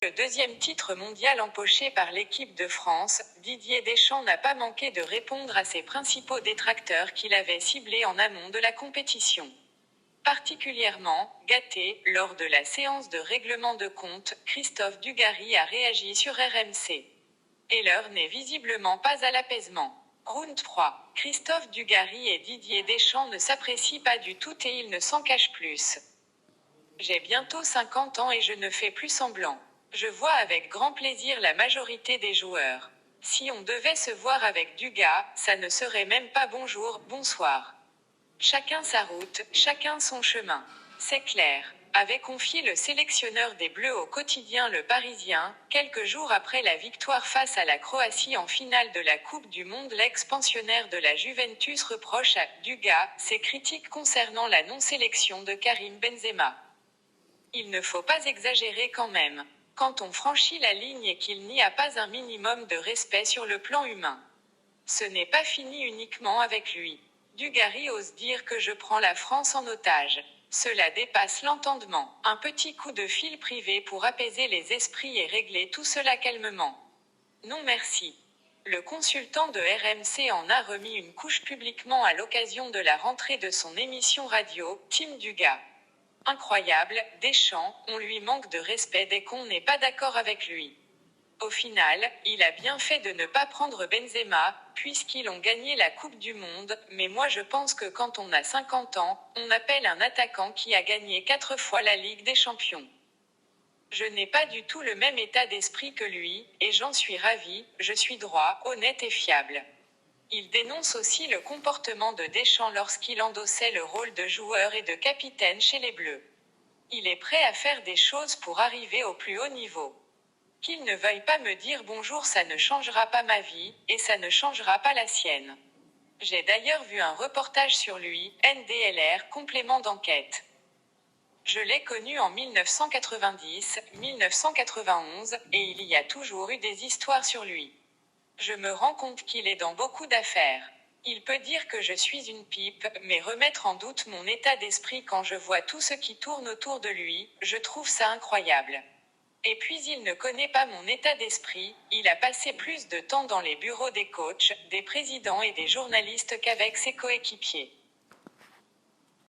le deuxième titre mondial empoché par l'équipe de France, Didier Deschamps n'a pas manqué de répondre à ses principaux détracteurs qu'il avait ciblés en amont de la compétition. Particulièrement gâté, lors de la séance de règlement de compte, Christophe Dugarry a réagi sur RMC. Et l'heure n'est visiblement pas à l'apaisement. Round 3. Christophe Dugarry et Didier Deschamps ne s'apprécient pas du tout et ils ne s'en cachent plus. J'ai bientôt 50 ans et je ne fais plus semblant. Je vois avec grand plaisir la majorité des joueurs. Si on devait se voir avec Dugas, ça ne serait même pas bonjour, bonsoir. Chacun sa route, chacun son chemin. C'est clair. Avait confié le sélectionneur des Bleus au quotidien Le Parisien, quelques jours après la victoire face à la Croatie en finale de la Coupe du Monde. L'ex-pensionnaire de la Juventus reproche à Dugas ses critiques concernant la non-sélection de Karim Benzema. Il ne faut pas exagérer quand même. Quand on franchit la ligne et qu'il n'y a pas un minimum de respect sur le plan humain. Ce n'est pas fini uniquement avec lui. Dugarry ose dire que je prends la France en otage. Cela dépasse l'entendement. Un petit coup de fil privé pour apaiser les esprits et régler tout cela calmement. Non merci. Le consultant de RMC en a remis une couche publiquement à l'occasion de la rentrée de son émission radio, Team Dugas. Incroyable, Deschamps, on lui manque de respect dès qu'on n'est pas d'accord avec lui. Au final, il a bien fait de ne pas prendre Benzema, puisqu'ils ont gagné la Coupe du Monde, mais moi je pense que quand on a 50 ans, on appelle un attaquant qui a gagné 4 fois la Ligue des Champions. Je n'ai pas du tout le même état d'esprit que lui, et j'en suis ravi, je suis droit, honnête et fiable. Il dénonce aussi le comportement de Deschamps lorsqu'il endossait le rôle de joueur et de capitaine chez les Bleus. Il est prêt à faire des choses pour arriver au plus haut niveau. Qu'il ne veuille pas me dire bonjour, ça ne changera pas ma vie, et ça ne changera pas la sienne. J'ai d'ailleurs vu un reportage sur lui, NDLR, complément d'enquête. Je l'ai connu en 1990, 1991, et il y a toujours eu des histoires sur lui. Je me rends compte qu'il est dans beaucoup d'affaires. Il peut dire que je suis une pipe, mais remettre en doute mon état d'esprit quand je vois tout ce qui tourne autour de lui, je trouve ça incroyable. Et puis il ne connaît pas mon état d'esprit, il a passé plus de temps dans les bureaux des coachs, des présidents et des journalistes qu'avec ses coéquipiers.